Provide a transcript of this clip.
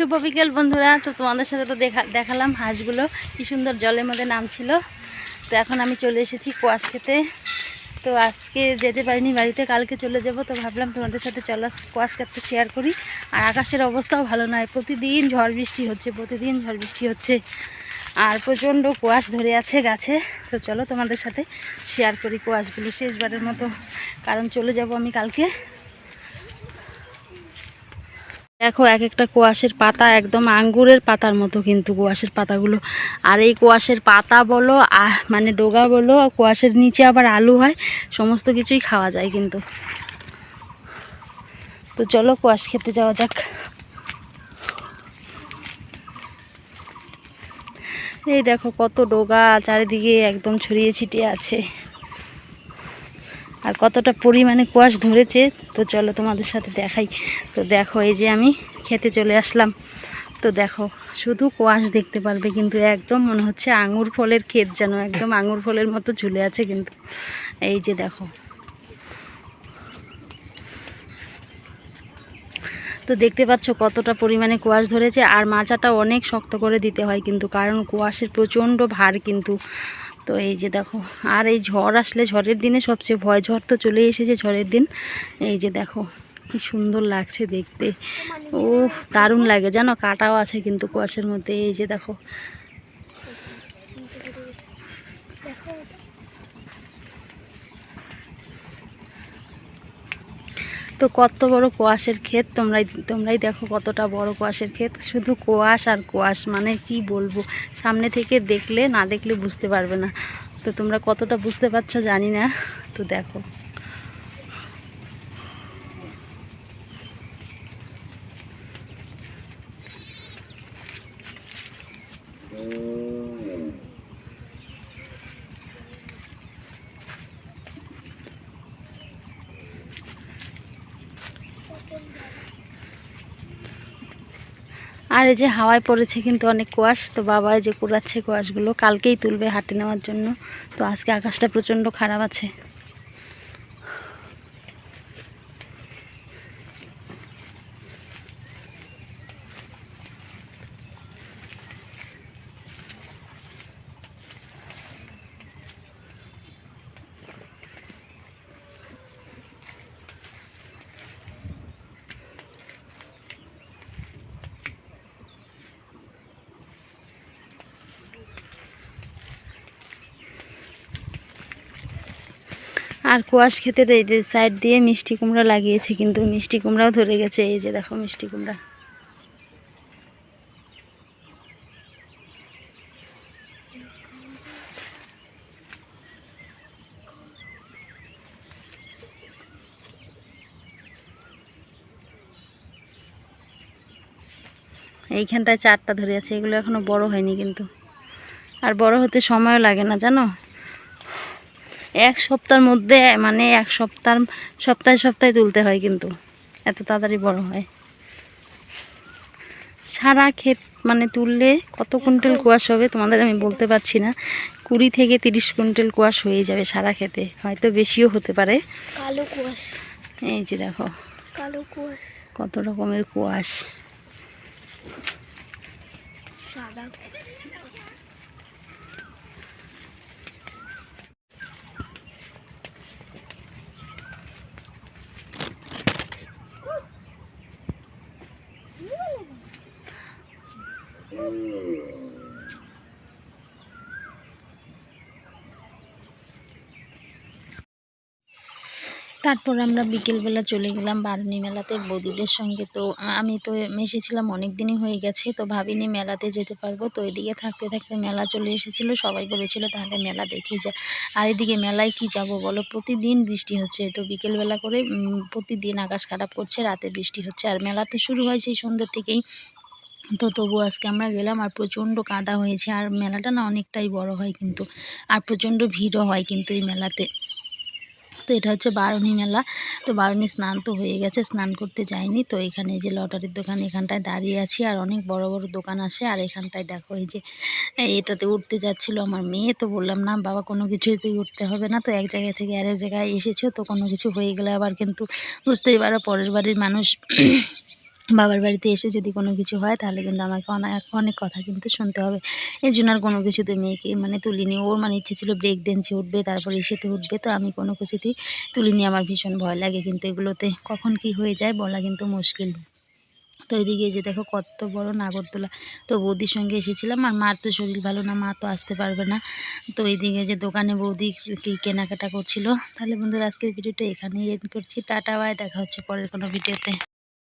শুভ বিকেল বন্ধুরা। তো তোমাদের সাথে তো দেখালাম হাঁসগুলো কি সুন্দর জলের মধ্যে নামছিল। তো এখন আমি চলে এসেছি কোয়াশ খেতে। তো আজকে যেতে পারিনি বাড়িতে, কালকে চলে যাব। তো ভাবলাম তোমাদের সাথে চলো কোয়াশ খেতে শেয়ার করি। আর আকাশের অবস্থাও ভালো নয়, প্রতিদিন ঝড় বৃষ্টি হচ্ছে, আর প্রচণ্ড কুয়াশ ধরে আছে গাছে। তো চলো তোমাদের সাথে শেয়ার করি কুয়াশগুলো শেষবারের মতো, কারণ চলে যাব আমি কালকে। দেখো এক একটা কুয়াশের পাতা একদম আঙ্গুরের পাতার মতো কিন্তু কুয়াশের পাতাগুলো। আর এই কুয়াশের পাতা বলো মানে ডগা বলো, কুয়াশের নিচে আবার আলু হয়, সমস্ত কিছুই খাওয়া যায় কিন্তু। তো চলো কুয়াশ খেতে যাওয়া যাক। এই দেখো কত ডগা চারিদিকে একদম ছড়িয়ে ছিটিয়ে আছে, আর কতটা পরিমাণে কুয়াশ ধরেছে। তো চলো তোমাদের সাথে দেখাই। তো দেখো এই যে আমি খেতে চলে আসলাম। তো দেখো শুধু কুয়াশ দেখতে পারবে, কিন্তু একদম মনে হচ্ছে আঙুর ফলের ক্ষেত, যেন একদম আঙুর ফলের মতো ঝুলে আছে কিন্তু। এই যে দেখো, তো দেখতে পাচ্ছ কতটা পরিমাণে কুয়াশ ধরেছে। আর মাচাটা অনেক শক্ত করে দিতে হয় কিন্তু, কারণ কুয়াশের প্রচণ্ড ভার কিন্তু। তো এই যে দেখো, আর এই ঝড় আসলে, ঝড়ের দিনে সবচেয়ে ভয়, ঝড় তো চলে এসেছে ঝড়ের দিন। এই যে দেখো কি সুন্দর লাগছে দেখতে, ও দারুণ লাগে জানো। কাটাও আছে কিন্তু কুয়াশের মধ্যে। এই যে দেখো, তো কত বড় কুয়াশের ক্ষেত, তোমরাই দেখো কতটা বড় কুয়াশের ক্ষেত। শুধু কুয়াশ আর কুয়াশ, মানে কি বলবো, সামনে থেকে দেখলে না দেখলে বুঝতে পারবে না। তো তোমরা কতটা বুঝতে পারছো জানি না। তো দেখো, আর এই যে হাওয়ায় পড়েছে কিন্তু অনেক কুয়াশ। তো বাবা যে কুড়াচ্ছে কুয়াশগুলো, কালকেই তুলবে হাটে নেওয়ার জন্য। তো আজকে আকাশটা প্রচণ্ড খারাপ আছে। আর কুয়াশ খেতে এই যে সাইড দিয়ে মিষ্টি কুমড়া লাগিয়েছি, কিন্তু মিষ্টি কুমড়াও ধরে গেছে। এই যে দেখো মিষ্টি কুমড়া। এইখানটায় 4টা ধরে আছে, এগুলো এখনো বড় হয়নি কিন্তু। আর বড় হতে সময়ও লাগে না জানো, এক সপ্তাহের মধ্যে, মানে এক সপ্তাহে সপ্তাহে তুলতে হয় কিন্তু, এত তাড়াতাড়ি বড় হয়। সারা ক্ষেত মানে তুললে কত কুইন্টাল কুয়াশ হবে তোমাদের আমি বলতে পারছি না। 20 থেকে 30 কুইন্টাল কুয়াশ হয়ে যাবে সারা ক্ষেতে, হয়তো বেশিও হতে পারে। কালো কুয়াশ, এই যে দেখো কালো কুয়াশ, কত রকমের কুয়াশ। সাদা। তারপর আমরা বিকেলবেলা চলে গেলাম বারুণী মেলাতে বৌদিদের সঙ্গে। তো আমি তো এসেছিলাম অনেক দিনই হয়ে গেছে, তো ভাবিনি মেলাতে যেতে পারবো। তো এদিকে থাকতে থাকতে মেলা চলে এসেছিলো, সবাই বলেছিল তাহলে মেলা দেখে যা। আর এদিকে মেলায় কি যাব বলো, প্রতিদিন বৃষ্টি হচ্ছে। তো বিকেলবেলা করে প্রতিদিন আকাশ খারাপ করছে, রাতে বৃষ্টি হচ্ছে। আর মেলা তো শুরু হয় সেই সন্ধ্যের থেকেই। তো তবু আজকে আমরা গেলাম, আর প্রচণ্ড কাদা হয়েছে। আর মেলাটা না অনেকটাই বড় হয় কিন্তু, আর প্রচণ্ড ভিড়ও হয় কিন্তু এই মেলাতে। তো এটা হচ্ছে বারুণী মেলা। তো বারুণী স্নান তো হয়ে গেছে, স্নান করতে যাইনি। তো এখানে যে লটারির দোকান, এখানটায় দাঁড়িয়ে আছি, আর অনেক বড় বড় দোকান আসে। আর এখানটায় দেখো এই যে এটাতে উঠতে যাচ্ছিল আমার মেয়ে। তো বললাম না বাবা কোনো কিছুতেই উঠতে হবে না, তো এক জায়গা থেকে আরেক জায়গায় এসেছো, তো কোনো কিছু হয়ে গেলে আবার কিন্তু বুঝতেই পারো পরের বাড়ির মানুষ বাবার বাড়িতে এসে যদি কোনো কিছু হয় তাহলে কিন্তু আমাকে অনেক অনেক কথা কিন্তু শুনতে হবে। এর জন্য আর কোনো কিছুতে মেয়েকে মানে তুলিনি। ওর মানে ইচ্ছে ছিল ব্রেক ড্যান্সে উঠবে, তারপরে ইসেতে উঠবে। তো আমি কোনো কিছুতেই তুলিনি। আমার ভীষণ ভয় লাগে কিন্তু এগুলোতে কখন কী হয়ে যায় বলা কিন্তু মুশকিল। তো এদিকে এই যে দেখো কত বড় নাগরদোলা। তো বৌদির সঙ্গে এসেছিলাম, আর মার তো শরীর ভালো না, মা তো আসতে পারবে না। তো এইদিকে যে দোকানে বৌদি কি কেনাকাটা করছিল। তাহলে বন্ধুরা আজকের ভিডিওটা এখানেই এন্ড করছি। টাটা বাই, দেখা হচ্ছে পরের কোনো ভিডিওতে।